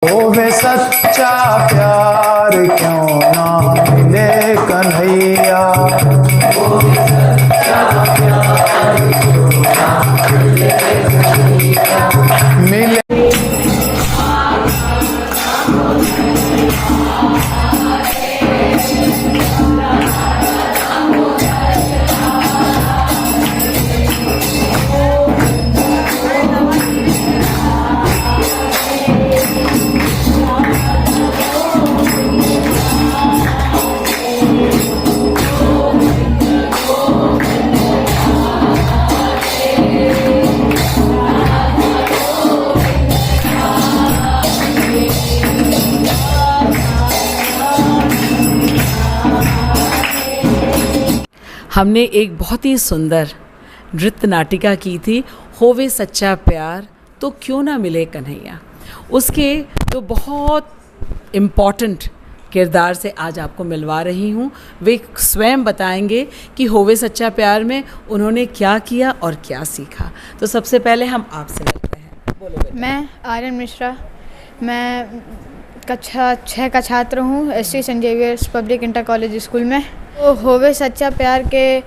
होवे सच्चा प्यार क्यों ना मिले कन्हैया। मिले हमने एक बहुत ही सुंदर नृत्य नाटिका की थी, होवे सच्चा प्यार तो क्यों ना मिले कन्हैया। उसके तो बहुत इम्पॉर्टेंट किरदार से आज आपको मिलवा रही हूँ। वे स्वयं बताएंगे कि होवे सच्चा प्यार में उन्होंने क्या किया और क्या सीखा। तो सबसे पहले हम आपसे मिलते हैं। बोलो बेटा। मैं आर्यन मिश्रा, मैं कक्षा 6 का छात्र हूँ S T. Saint Xavier's public inter college school में। तो होवे सच्चा प्यार के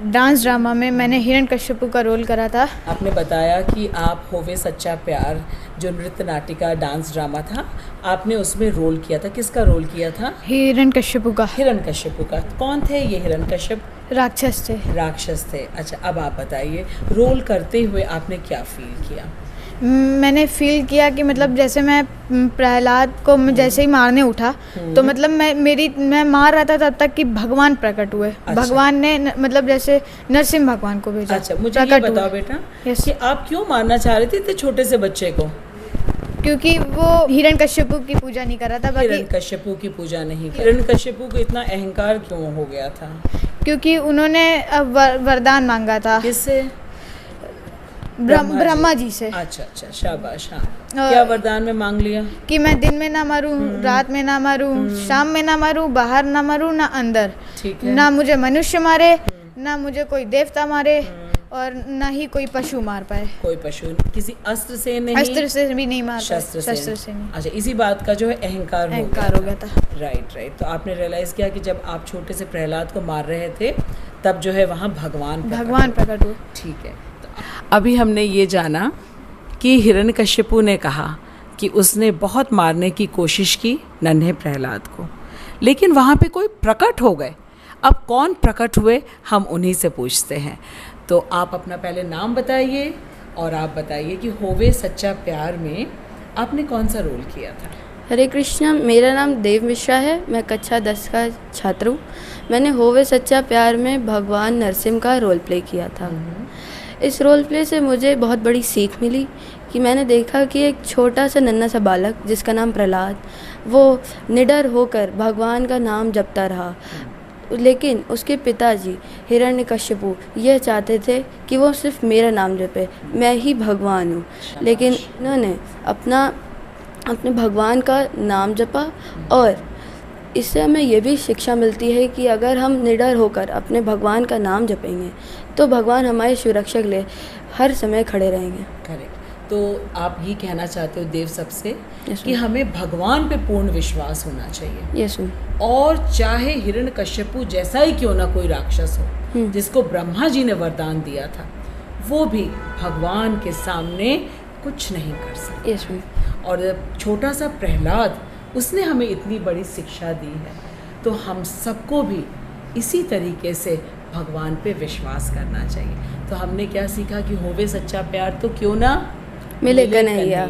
डांस ड्रामा में मैंने हिरण्यकश्यपु का रोल करा था। आपने बताया कि आप होवे सच्चा प्यार जो नृत्य नाटिका डांस ड्रामा था, आपने उसमें रोल किया था। किसका रोल किया था? हिरण्यकश्यपु का। हिरण्यकश्यपु का। कौन थे ये हिरण्यकश्यप? राक्षस थे। राक्षस थे। अच्छा, अब आप बताइए, रोल करते हुए आपने क्या फील किया? मैंने फील किया कि मतलब जैसे मैं प्रहलाद को जैसे ही मारने उठा तो मतलब मैं मार रहा था तब तक कि भगवान प्रकट हुए। अच्छा। भगवान ने मतलब जैसे नरसिंह भगवान को भेजा। अच्छा, मुझे ये बताओ बेटा कि आप क्यों मारना चाह रहे थे इतने छोटे से बच्चे को? क्योंकि वो हिरण्यकश्यपु की पूजा नहीं कर रहा था। हिरण्यकश्यपु की पूजा नहीं की। हिरण्यकश्यपु को इतना अहंकार क्यों हो गया था? क्योंकि उन्होंने वरदान मांगा था। किससे? ब्रह्मा जी से। अच्छा अच्छा, शाबाश। हाँ, क्या वरदान में मांग लिया? कि मैं दिन में ना मरूं, रात में ना मरूं, शाम में ना मरूं, बाहर ना मरूं, ना अंदर। ठीक है। ना मुझे मनुष्य मारे, ना मुझे कोई देवता मारे, और ना ही कोई पशु मार पाए। कोई पशु किसी अस्त्र से नहीं? अस्त्र से भी नहीं मार पाए। शस्त्र से नहीं। अच्छा, इसी बात का जो है अहंकार हो गया था। राइट। तो आपने रियलाइज किया कि जब आप छोटे से प्रहलाद को मार रहे थे तब जो है वहाँ भगवान प्रकट हुए। ठीक है। अभी हमने ये जाना कि हिरण्यकश्यपु ने कहा कि उसने बहुत मारने की कोशिश की नन्हे प्रहलाद को, लेकिन वहाँ पे कोई प्रकट हो गए। अब कौन प्रकट हुए हम उन्हीं से पूछते हैं। तो आप अपना पहले नाम बताइए और आप बताइए कि होवे सच्चा प्यार में आपने कौन सा रोल किया था? हरे कृष्णा, मेरा नाम देव मिश्रा है। मैं कक्षा 10 का छात्र हूँ। मैंने होवे सच्चा प्यार में भगवान नरसिंह का रोल प्ले किया था। इस रोल प्ले से मुझे बहुत बड़ी सीख मिली कि मैंने देखा कि एक छोटा सा नन्हा सा बालक जिसका नाम प्रहलाद, वो निडर होकर भगवान का नाम जपता रहा, लेकिन उसके पिताजी हिरण्यकश्यपु यह चाहते थे कि वो सिर्फ मेरा नाम जपे, मैं ही भगवान हूँ। लेकिन उन्होंने अपने भगवान का नाम जपा, और इससे हमें ये भी शिक्षा मिलती है कि अगर हम निडर होकर अपने भगवान का नाम जपेंगे तो भगवान हमारे सुरक्षा के लिए हर समय खड़े रहेंगे। करेक्ट। तो आप ये कहना चाहते हो देव सबसे कि हमें भगवान पे पूर्ण विश्वास होना चाहिए। यस। और चाहे हिरण्यकश्यपु जैसा ही क्यों ना कोई राक्षस हो जिसको ब्रह्मा जी ने वरदान दिया था, वो भी भगवान के सामने कुछ नहीं कर सकता। यस। और छोटा सा प्रहलाद, उसने हमें इतनी बड़ी शिक्षा दी है, तो हम सबको भी इसी तरीके से भगवान पे विश्वास करना चाहिए। तो हमने क्या सीखा कि होवे सच्चा प्यार तो क्यों ना मिले कन्हैया।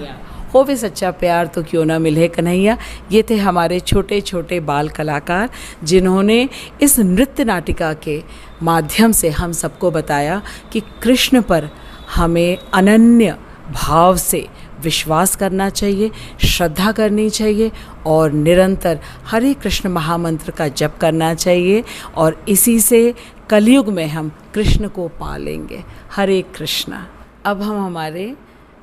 होवे सच्चा प्यार तो क्यों ना मिले कन्हैया। ये थे हमारे छोटे छोटे बाल कलाकार जिन्होंने इस नृत्य नाटिका के माध्यम से हम सबको बताया कि कृष्ण पर हमें अनन्य भाव से विश्वास करना चाहिए, श्रद्धा करनी चाहिए और निरंतर हरे कृष्ण महामंत्र का जप करना चाहिए, और इसी से कलयुग में हम कृष्ण को पालेंगे। हरे कृष्णा। अब हम हमारे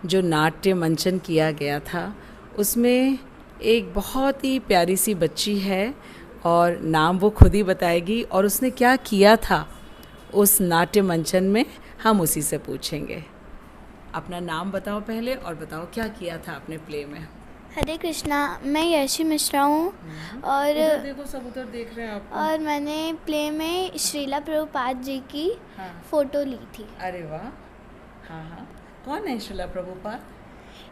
जो नाट्य मंचन किया गया था उसमें एक बहुत ही प्यारी सी बच्ची है और नाम वो खुद ही बताएगी, और उसने क्या किया था उस नाट्य मंचन में हम उसी से पूछेंगे। अपना नाम बताओ पहले और बताओ क्या किया था अपने प्ले में। हरे कृष्णा। मैं यशी मिश्रा हूँ और देखो, सब उधर देख रहे हैं आपको। और मैंने प्ले में श्रीला प्रभुपाद जी की हाँ। फ़ोटो ली थी। अरे वाह। हाँ हाँ, कौन है श्रीला प्रभुपाद?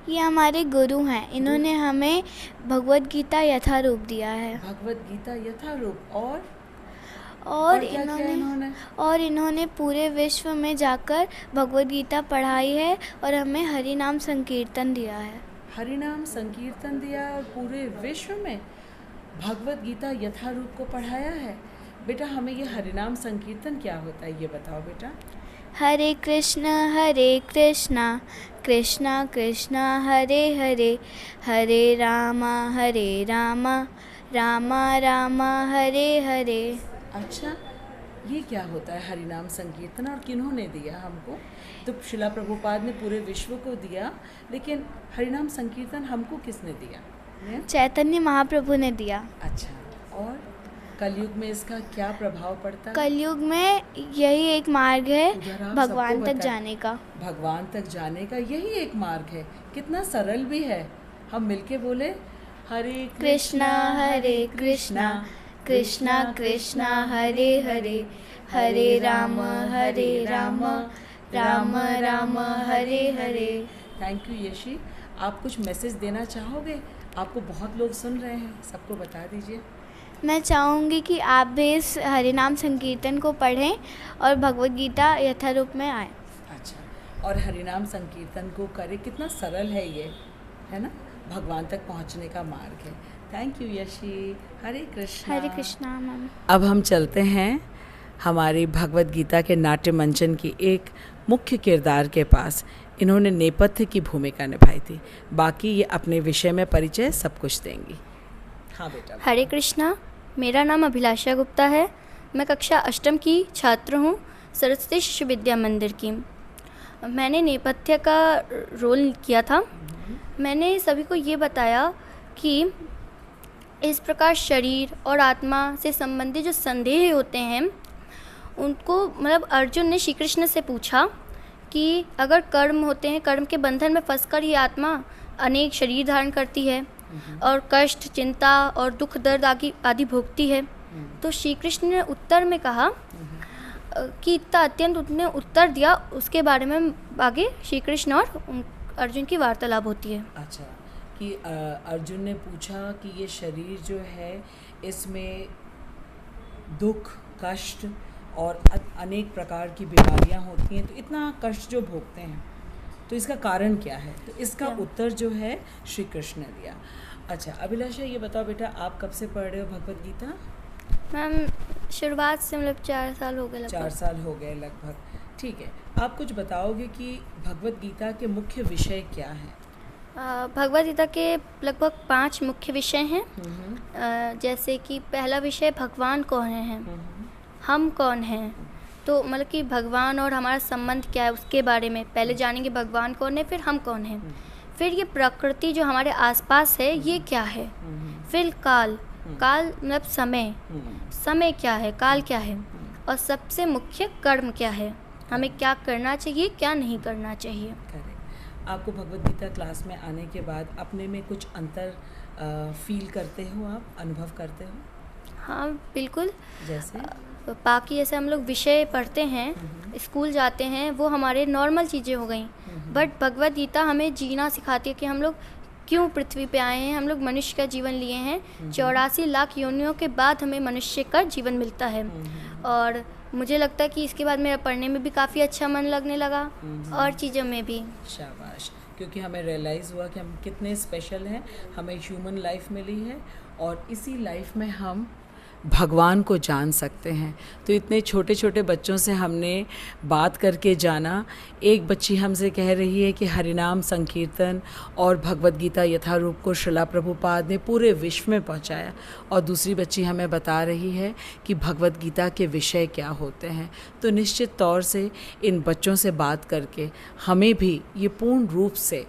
ये हमारे गुरु हैं। इन्होंने हमें भगवत गीता यथारूप दिया है भगवत गीता यथारूप। और क्या किया इन्होंने? इन्होंने पूरे विश्व में जाकर भगवत गीता पढ़ाई है और हमें हरि नाम संकीर्तन दिया है। हरिनाम संकीर्तन दिया और पूरे विश्व में भगवत गीता यथारूप को पढ़ाया है। बेटा, हमें ये हरिनाम संकीर्तन क्या होता है ये बताओ बेटा। हरे कृष्णा कृष्णा कृष्णा हरे हरे, हरे रामा रामा रामा हरे हरे। अच्छा, ये क्या होता है हरिनाम संकीर्तन और किन्होंने दिया हमको? तो शिला प्रभुपाद ने पूरे विश्व को दिया, लेकिन हरिनाम संकीर्तन हमको किसने दिया? चैतन्य महाप्रभु ने दिया। अच्छा, और कलयुग में इसका क्या प्रभाव पड़ता है? कलयुग में यही एक मार्ग है उधर आप भगवान सबको तक बताएं। जाने का। भगवान तक जाने का यही एक मार्ग है। कितना सरल भी है। हम मिलके बोले, हरे कृष्णा कृष्णा कृष्णा हरे हरे, हरे राम राम राम हरे हरे। Thank you Yashi. आप कुछ मैसेज देना चाहोगे? आपको बहुत लोग सुन रहे हैं, सबको बता दीजिए। मैं चाहूँगी कि आप भी इस हरिनाम संकीर्तन को पढ़ें और भगवत गीता यथारूप में आए। अच्छा, और हरिनाम संकीर्तन को करें। कितना सरल है ये, है ना? भगवान तक पहुंचने का मार्ग है। Thank you Yeshi. Hare Krishna. Hare Krishna ma'am. अब हम चलते हैं हमारी भगवत गीता के नाट्य मंचन की एक मुख्य किरदार के पास। इन्होंने नेपथ्य की भूमिका निभाई थी। बाकी ये अपने विषय में परिचय सब कुछ देंगी। हाँ बेटा। हरे कृष्णा। मेरा नाम अभिलाषा गुप्ता है। मैं कक्षा अष्टम की छात्र हूँ, सरस्वती शिशु विद्या मंदिर की। मैंने नेपथ्य का रोल किया था। मैंने सभी को ये बताया कि इस प्रकार शरीर और आत्मा से संबंधित जो संदेह होते हैं उनको, मतलब अर्जुन ने श्री कृष्ण से पूछा कि अगर कर्म होते हैं, कर्म के बंधन में फंसकर ही आत्मा अनेक शरीर धारण करती है और कष्ट, चिंता और दुख दर्द आदि भोगती है। तो श्री कृष्ण ने उत्तर में कहा कि इतना अत्यंत उसने उत्तर दिया, उसके बारे में आगे श्री कृष्ण और अर्जुन की वार्तालाप होती है। अच्छा, कि अर्जुन ने पूछा कि ये शरीर जो है इसमें दुख, कष्ट और अनेक प्रकार की बीमारियां होती हैं, तो इतना कष्ट जो भोगते हैं तो इसका कारण क्या है? तो इसका उत्तर जो है श्री कृष्ण ने दिया। अच्छा अभिलाषा, ये बताओ बेटा, आप कब से पढ़ रहे हो भगवत गीता? मैम शुरुआत से मतलब 4 साल हो गए लगभग। 4 साल हो गए लगभग। ठीक है, आप कुछ बताओगे कि भगवत गीता के मुख्य विषय क्या हैं? भगवत गीता के लगभग 5 मुख्य विषय हैं। जैसे कि पहला विषय भगवान कौन है, हम कौन हैं। तो मतलब कि भगवान और हमारा संबंध क्या है उसके बारे में पहले जानेंगे। भगवान कौन है, फिर हम कौन हैं, फिर ये प्रकृति जो हमारे आसपास है ये क्या है, फिर काल मतलब समय क्या है, काल क्या है, और सबसे मुख्य कर्म क्या है, हमें क्या करना चाहिए, क्या नहीं करना चाहिए। करेक्ट। आपको भगवत गीता क्लास में आने के बाद अपने में कुछ अंतर फील करते हो, आप अनुभव करते हो? हाँ बिल्कुल। जैसे बाकी जैसे हम लोग विषय पढ़ते हैं, स्कूल जाते हैं, वो हमारे नॉर्मल चीज़ें हो गई। बट भगवत गीता हमें जीना सिखाती है कि हम लोग क्यों पृथ्वी पे आए हैं। हम लोग मनुष्य का जीवन लिए हैं, 84 लाख योनियों के बाद हमें मनुष्य का जीवन मिलता है। और मुझे लगता है कि इसके बाद मेरा पढ़ने में भी काफ़ी अच्छा मन लगने लगा और चीज़ों में भी। शाबाश, क्योंकि हमें रियलाइज़ हुआ कि हम कितने स्पेशल हैं, हमें ह्यूमन लाइफ मिली है और इसी लाइफ में हम भगवान को जान सकते हैं। तो इतने छोटे छोटे बच्चों से हमने बात करके जाना। एक बच्ची हमसे कह रही है कि हरिनाम संकीर्तन और भगवत गीता यथारूप को श्रीला प्रभुपाद ने पूरे विश्व में पहुंचाया, और दूसरी बच्ची हमें बता रही है कि भगवत गीता के विषय क्या होते हैं। तो निश्चित तौर से इन बच्चों से बात करके हमें भी ये पूर्ण रूप से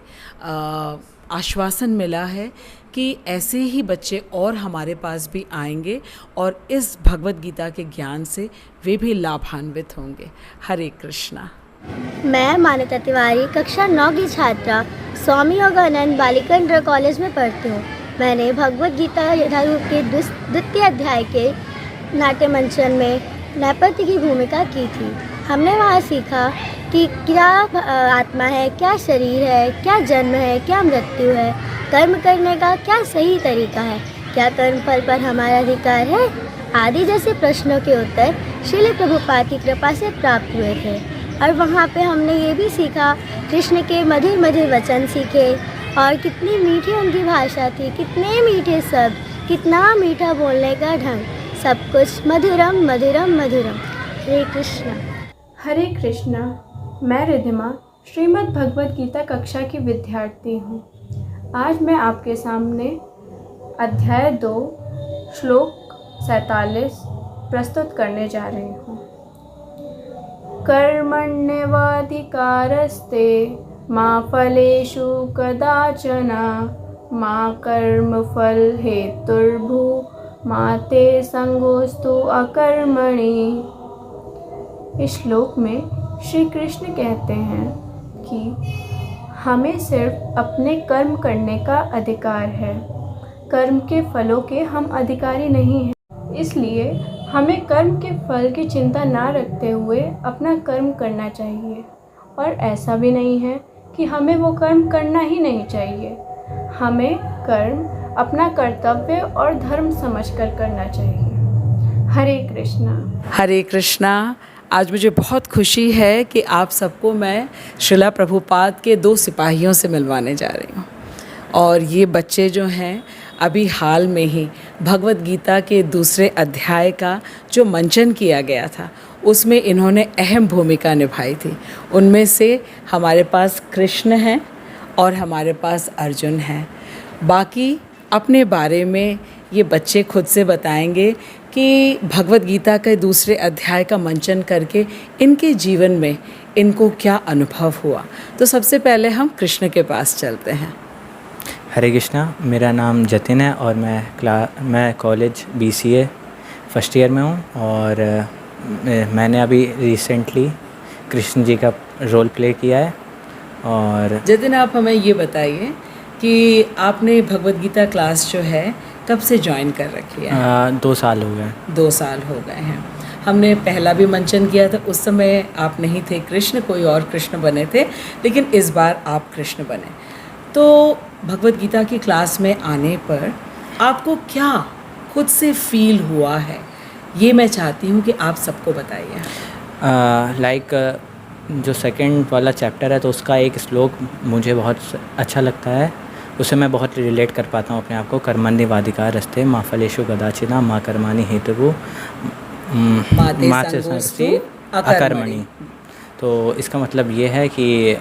आश्वासन मिला है कि ऐसे ही बच्चे और हमारे पास भी आएंगे और इस भगवत गीता के ज्ञान से वे भी लाभान्वित होंगे। हरे कृष्णा। मैं मान्यता तिवारी कक्षा 9 की छात्रा स्वामी योगानंद बालिका इंटर कॉलेज में पढ़ती हूँ। मैंने भगवद गीता यथारूप के द्वितीय अध्याय के नाट्य मंचन में नेपथ्य की भूमिका की थी। हमने वहाँ सीखा कि क्या आत्मा है, क्या शरीर है, क्या जन्म है, क्या मृत्यु है, कर्म करने का क्या सही तरीका है, क्या कर्म फल पर हमारा अधिकार है आदि जैसे प्रश्नों के उत्तर श्रील प्रभुपाद की कृपा से प्राप्त हुए थे। और वहाँ पे हमने ये भी सीखा, कृष्ण के मधुर मधुर वचन सीखे और कितनी मीठी उनकी भाषा थी, कितने मीठे शब्द, कितना मीठा बोलने का ढंग, सब कुछ मधुरम मधुरम मधुरम। हरे कृष्णा। हरे कृष्णा। मैं रिधिमा श्रीमद् भगवद गीता कक्षा की विद्यार्थी हूँ। आज मैं आपके सामने अध्याय 2 श्लोक 47 प्रस्तुत करने जा रही हूँ। कर्मण्येवाधिकारस्ते मा फलेषु कदाचन मा कर्मफल हेतुर्भू मा ते संगोस्तु अकर्मणि। इस श्लोक में श्री कृष्ण कहते हैं कि हमें सिर्फ अपने कर्म करने का अधिकार है, कर्म के फलों के हम अधिकारी नहीं हैं। इसलिए हमें कर्म के फल की चिंता ना रखते हुए अपना कर्म करना चाहिए, और ऐसा भी नहीं है कि हमें वो कर्म करना ही नहीं चाहिए। हमें कर्म अपना कर्तव्य और धर्म समझकर करना चाहिए। हरे कृष्णा। हरे कृष्णा। आज मुझे बहुत खुशी है कि आप सबको मैं श्रीला प्रभुपाद के 2 सिपाहियों से मिलवाने जा रही हूँ। और ये बच्चे जो हैं अभी हाल में ही भगवद गीता के दूसरे अध्याय का जो मंचन किया गया था उसमें इन्होंने अहम भूमिका निभाई थी। उनमें से हमारे पास कृष्ण हैं और हमारे पास अर्जुन हैं। बाकी अपने बारे में ये बच्चे खुद से बताएंगे कि भगवद गीता के दूसरे अध्याय का मंचन करके इनके जीवन में इनको क्या अनुभव हुआ। तो सबसे पहले हम कृष्ण के पास चलते हैं। हरे कृष्णा। मेरा नाम जतिन है और मैं कॉलेज BCA फर्स्ट ईयर में हूँ, और मैंने अभी रिसेंटली कृष्ण जी का रोल प्ले किया है। और जतिन, आप हमें ये बताइए कि आपने भगवद गीता क्लास जो है कब से ज्वाइन कर रखी है? 2 साल हो गए। 2 साल हो गए हैं। हमने पहला भी मंचन किया था, उस समय आप नहीं थे कृष्ण, कोई और कृष्ण बने थे, लेकिन इस बार आप कृष्ण बने। तो भगवद गीता की क्लास में आने पर आपको क्या खुद से फील हुआ है, ये मैं चाहती हूँ कि आप सबको बताइए। जो सेकंड वाला चैप्टर है तो उसका एक श्लोक मुझे बहुत अच्छा लगता है, उसे मैं बहुत रिलेट कर पाता हूँ अपने आप को। कर्मण्येवाधिकारस्ते मा फलेषु कदाचन मा कर्माणि हेतुर्भुः मा ते संगोस्तु अकर्मणि। तो इसका मतलब ये है कि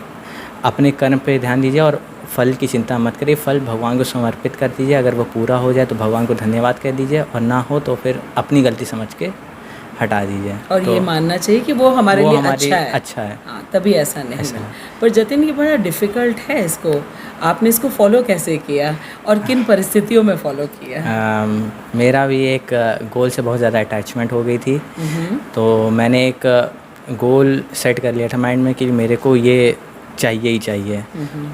अपने कर्म पे ध्यान दीजिए और फल की चिंता मत करिए। फल भगवान को समर्पित कर दीजिए। अगर वो पूरा हो जाए तो भगवान को धन्यवाद कह दीजिए, और ना हो तो फिर अपनी गलती समझ के हटा दीजिए। और तो ये मानना चाहिए कि वो हमारे लिए अच्छा है। हाँ, तभी ऐसा नहीं है। पर जतिन, ये बड़ा डिफ़िकल्ट है, इसको आपने इसको फॉलो कैसे किया और किन परिस्थितियों में फॉलो किया? मेरा भी एक गोल से बहुत ज़्यादा अटैचमेंट हो गई थी, तो मैंने एक गोल सेट कर लिया था माइंड में कि मेरे को ये चाहिए ही चाहिए।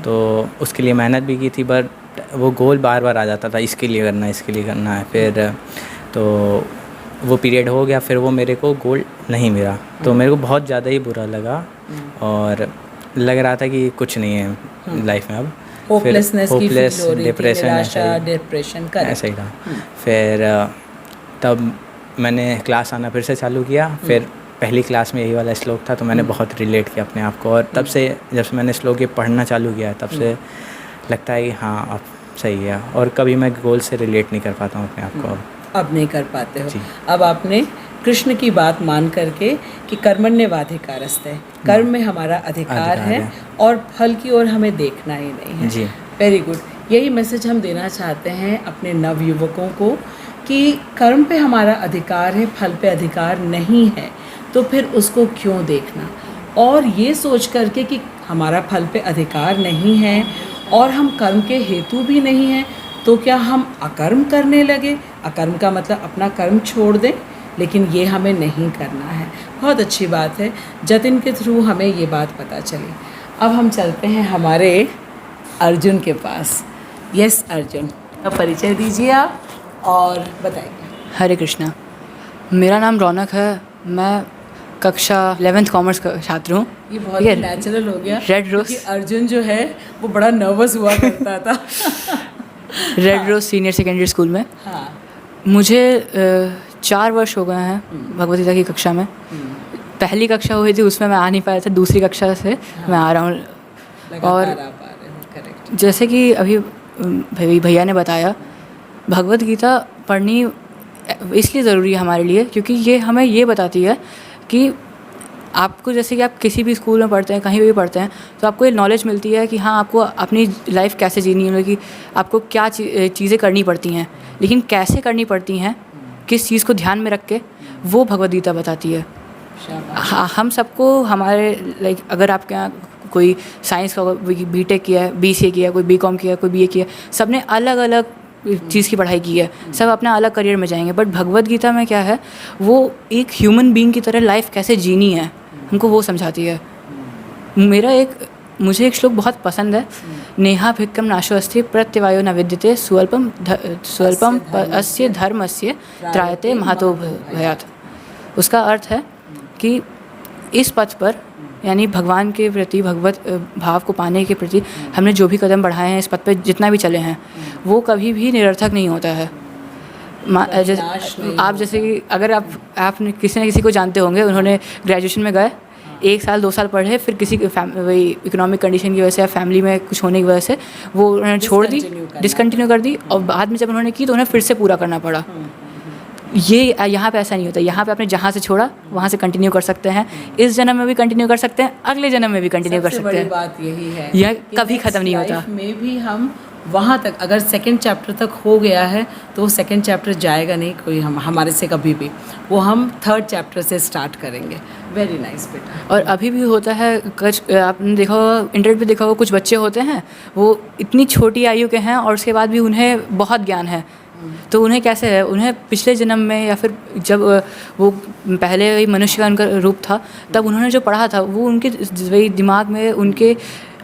तो उसके लिए मेहनत भी की थी, बट वो गोल बार बार आ जाता था, इसके लिए करना है, इसके लिए करना है। फिर तो वो पीरियड हो गया, फिर वो मेरे को गोल नहीं मिला, तो मेरे को बहुत ज़्यादा ही बुरा लगा और लग रहा था कि कुछ नहीं है लाइफ में अब। होपलेसनेस की फील हो रही थी, डिप्रेशन का ऐसा ही था। फिर तब मैंने क्लास आना फिर से चालू किया। फिर पहली क्लास में यही वाला श्लोक था, तो मैंने बहुत रिलेट किया अपने आप को, और तब से जब से मैंने श्लोक ये पढ़ना चालू किया तब से लगता है कि हाँ अब सही है। और कभी मैं गोल से रिलेट नहीं कर पाता हूँ अपने आप को। अब नहीं कर पाते हो। अब आपने कृष्ण की बात मान करके कि कर्मण्येवाधिकारस्ते, कर्म में हमारा अधिकार है और फल की ओर हमें देखना ही नहीं है। जी, वेरी गुड। यही मैसेज हम देना चाहते हैं अपने नवयुवकों को कि कर्म पे हमारा अधिकार है, फल पे अधिकार नहीं है, तो फिर उसको क्यों देखना। और ये सोच करके कि हमारा फल पे अधिकार नहीं है और हम कर्म के हेतु भी नहीं हैं, तो क्या हम अकर्म करने लगे? अकर्म का मतलब अपना कर्म छोड़ दें, लेकिन ये हमें नहीं करना है। बहुत अच्छी बात है, जतिन के थ्रू हमें ये बात पता चली। अब हम चलते हैं हमारे अर्जुन के पास। यस अर्जुन, अब परिचय दीजिए आप और बताइए। हरे कृष्णा, मेरा नाम रौनक है। मैं कक्षा 11th कॉमर्स का छात्र हूँ। ये बहुत ही नेचुरल हो गया। रेड रोज, क्योंकि अर्जुन जो है वो बड़ा नर्वस हुआ करता था। Red Rose Senior Secondary School में। हाँ। मुझे 4 वर्ष हो गए हैं भगवद गीता की कक्षा में। पहली कक्षा हुई थी उसमें मैं आ नहीं पाया था, दूसरी कक्षा से मैं आ रहा हूँ। और जैसे कि अभी भैया ने बताया, भगवद गीता पढ़नी इसलिए ज़रूरी है हमारे लिए क्योंकि ये हमें ये बताती है कि आपको, जैसे कि आप किसी भी स्कूल में पढ़ते हैं, कहीं भी पढ़ते हैं, तो आपको ये नॉलेज मिलती है कि हाँ आपको अपनी लाइफ कैसे जीनी है, कि आपको क्या चीज़ें करनी पड़ती हैं, लेकिन कैसे करनी पड़ती हैं, किस चीज़ को ध्यान में रख के, वो भगवद गीता बताती है। हम सबको हमारे अगर आपके यहाँ कोई साइंस का बीटेक किया है, बीसीए किया है, कोई बीकॉम किया है, कोई बीए किया है, सब ने अलग अलग चीज़ की पढ़ाई की है, सब अपना अलग करियर में जाएंगे। बट भगवद गीता में क्या है, वो एक ह्यूमन बीइंग की तरह लाइफ कैसे जीनी है हमको वो समझाती है। मुझे एक श्लोक बहुत पसंद है, नेहा भिक्कम नाशो अस्ति प्रत्यवायो न विद्यते स्वल्पम अस्य धर्मस्य त्रायते महतो भयात्। उसका अर्थ है कि इस पथ पर, यानी भगवान के प्रति, भगवत भाव को पाने के प्रति हमने जो भी कदम बढ़ाए हैं, इस पथ पे जितना भी चले हैं, वो कभी भी निरर्थक नहीं होता है। आप जैसे कि अगर आपने किसी न किसी को जानते होंगे, उन्होंने ग्रेजुएशन में गए, 1 साल 2 साल पढ़े, फिर किसी वही इकोनॉमिक कंडीशन की वजह से या फैमिली में कुछ होने की वजह से वो उन्होंने छोड़ दी, डिसकंटिन्यू कर दी, और बाद में जब उन्होंने की तो उन्हें फिर से पूरा करना पड़ा। ये यहाँ पे ऐसा नहीं होता। यहाँ पे आपने जहाँ से छोड़ा वहाँ से कंटिन्यू कर सकते हैं, इस जन्म में भी कंटिन्यू कर सकते हैं, अगले जन्म में भी कंटिन्यू कर सकते हैं। बात यही है, यह कभी ख़त्म नहीं होता। में भी हम वहाँ तक, अगर सेकंड चैप्टर तक हो गया है तो वो सेकंड चैप्टर जाएगा नहीं कोई हमारे से कभी भी, वो हम 3rd चैप्टर से स्टार्ट करेंगे। वेरी नाइस बेटा। और अभी भी होता है, आपने देखा होगा, इंटरनेट पे देखा होगा, कुछ बच्चे होते हैं वो इतनी छोटी आयु के हैं और उसके बाद भी उन्हें बहुत ज्ञान है। तो उन्हें कैसे है, उन्हें पिछले जन्म में या फिर जब वो पहले वही मनुष्य का उनका रूप था, तब उन्होंने जो पढ़ा था वो उनके वही दिमाग में, उनके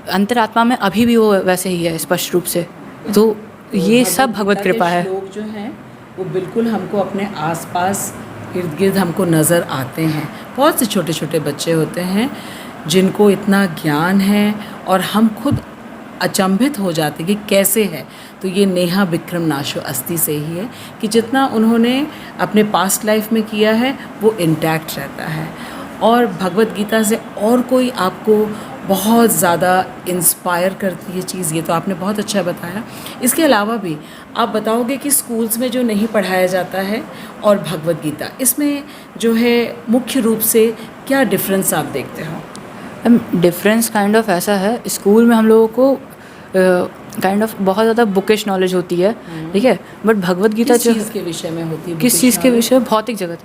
अंतरात्मा में अभी भी वो वैसे ही है, स्पष्ट रूप से। तो ये सब भगवत कृपा है। लोग जो हैं वो बिल्कुल हमको अपने आसपास इर्द गिर्द हमको नज़र आते हैं। बहुत से छोटे छोटे बच्चे होते हैं जिनको इतना ज्ञान है और हम खुद अचंभित हो जाते कि कैसे है। तो ये नेहा विक्रम नाशो अस्ति से ही है कि जितना उन्होंने अपने पास्ट लाइफ में किया है वो इंटैक्ट रहता है। और भगवत गीता से और कोई आपको बहुत ज़्यादा इंस्पायर करती है चीज़, ये तो आपने बहुत अच्छा बताया। इसके अलावा भी आप बताओगे कि स्कूल्स में जो नहीं पढ़ाया जाता है और भगवत गीता, इसमें जो है मुख्य रूप से क्या डिफरेंस आप देखते हो? डिफरेंस काइंड ऑफ ऐसा है, स्कूल में हम लोगों को काइंड ऑफ बहुत ज़्यादा बुकिश नॉलेज होती है, ठीक है, बट भगवत गीता किस चीज़ के विषय में होती है? किस चीज़ के विषय? भौतिक जगत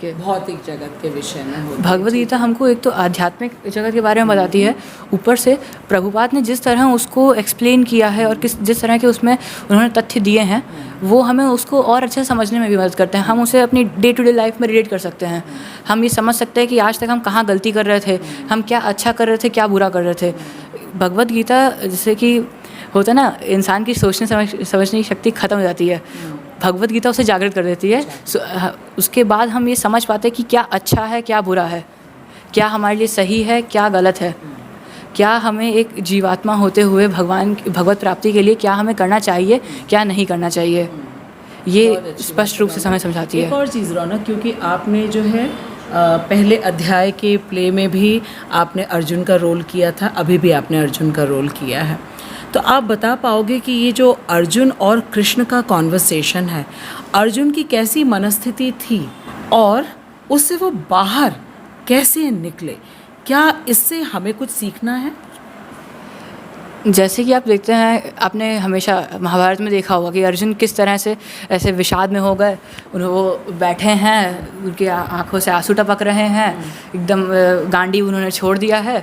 के विषय में होती है। भगवत गीता हमको एक तो आध्यात्मिक जगत के बारे में बताती है, ऊपर से प्रभुपाद ने जिस तरह उसको एक्सप्लेन किया है और जिस तरह के उसमें उन्होंने तथ्य दिए हैं, वो हमें उसको और अच्छे समझने में भी मदद करते हैं। हम उसे अपनी डे टू डे लाइफ में रिलेट कर सकते हैं। हम ये समझ सकते हैं कि आज तक हम कहाँ गलती कर रहे थे, हम क्या अच्छा कर रहे थे, क्या बुरा कर रहे थे। भगवत गीता जैसे कि होता है ना, इंसान की सोचने समझने की शक्ति ख़त्म हो जाती है, भगवत गीता उसे जागृत कर देती है। उसके बाद हम ये समझ पाते हैं कि क्या अच्छा है, क्या बुरा है, क्या हमारे लिए सही है, क्या गलत है, क्या हमें एक जीवात्मा होते हुए भगवत प्राप्ति के लिए क्या हमें करना चाहिए, क्या नहीं करना चाहिए। ये स्पष्ट रूप से हमें समझाती है। एक और चीज़ रौनक, क्योंकि आपने जो है पहले अध्याय के प्ले में भी आपने अर्जुन का रोल किया था, अभी भी आपने अर्जुन का रोल किया है, तो आप बता पाओगे कि ये जो अर्जुन और कृष्ण का कॉन्वर्सेशन है, अर्जुन की कैसी मनस्थिति थी और उससे वो बाहर कैसे निकले? क्या इससे हमें कुछ सीखना है? जैसे कि आप देखते हैं, आपने हमेशा महाभारत में देखा होगा कि अर्जुन किस तरह से ऐसे विषाद में हो गए, वो बैठे हैं, उनकी आंखों से आंसू टपक रहे हैं, एकदम गांडी उन्होंने छोड़ दिया है।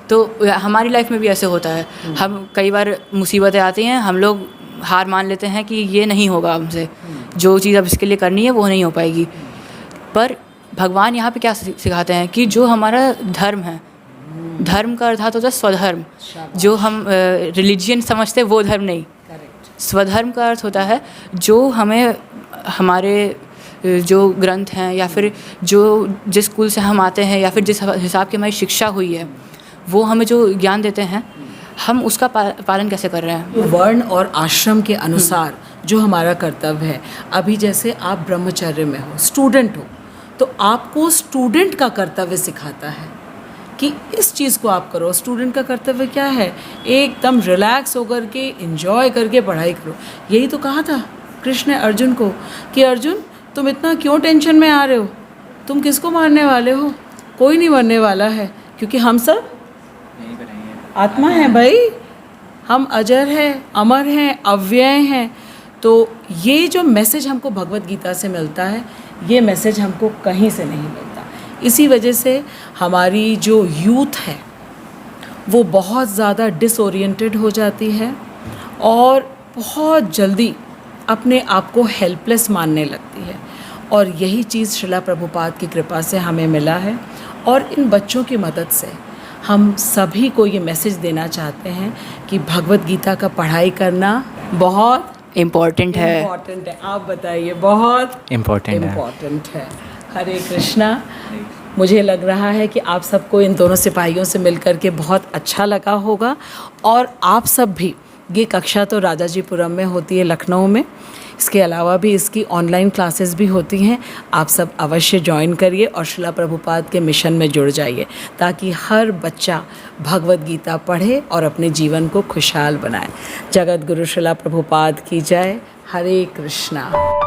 तो हमारी लाइफ में भी ऐसे होता है, हम कई बार मुसीबतें आती हैं, हम लोग हार मान लेते हैं कि ये नहीं होगा हमसे, जो चीज़ अब इसके लिए करनी है वो नहीं हो पाएगी। पर भगवान यहाँ पे क्या सिखाते हैं कि जो हमारा धर्म है, धर्म का अर्थात होता है स्वधर्म। जो हम रिलीजियन समझते हैं वो धर्म नहीं, स्वधर्म का अर्थ होता है जो हमें हमारे जो ग्रंथ हैं या फिर जो जिस स्कूल से हम आते हैं या फिर जिस हिसाब की हमारी शिक्षा हुई है वो हमें जो ज्ञान देते हैं हम उसका पालन कैसे कर रहे हैं। वर्ण और आश्रम के अनुसार जो हमारा कर्तव्य है, अभी जैसे आप ब्रह्मचर्य में हो, स्टूडेंट हो, तो आपको स्टूडेंट का कर्तव्य सिखाता है कि इस चीज़ को आप करो। स्टूडेंट का कर्तव्य क्या है? एकदम रिलैक्स होकर के एंजॉय करके पढ़ाई करो। यही तो कहा था कृष्ण ने अर्जुन को कि अर्जुन तुम इतना क्यों टेंशन में आ रहे हो? तुम किसको मारने वाले हो? कोई नहीं मरने वाला है, क्योंकि हम सब आत्मा है भाई, हम अजर हैं, अमर हैं, अव्यय हैं। तो ये जो मैसेज हमको भगवत गीता से मिलता है, ये मैसेज हमको कहीं से नहीं मिलता। इसी वजह से हमारी जो यूथ है वो बहुत ज़्यादा डिसओरिएंटेड हो जाती है और बहुत जल्दी अपने आप को हेल्पलेस मानने लगती है। और यही चीज़ श्रीला प्रभुपाद की कृपा से हमें मिला है। और इन बच्चों की मदद से हम सभी को ये मैसेज देना चाहते हैं कि भगवत गीता का पढ़ाई करना बहुत इम्पॉर्टेंट है। आप बताइए, बहुत इम्पॉर्टेंट है। हरे कृष्णा। मुझे लग रहा है कि आप सबको इन दोनों सिपाहियों से मिलकर के बहुत अच्छा लगा होगा। और आप सब भी, ये कक्षा तो राजाजीपुरम में होती है, लखनऊ में, इसके अलावा भी इसकी ऑनलाइन क्लासेस भी होती हैं। आप सब अवश्य ज्वाइन करिए और श्रीला प्रभुपाद के मिशन में जुड़ जाइए, ताकि हर बच्चा भगवत गीता पढ़े और अपने जीवन को खुशहाल बनाए। जगत गुरु श्रीला प्रभुपाद की जय। हरे कृष्णा।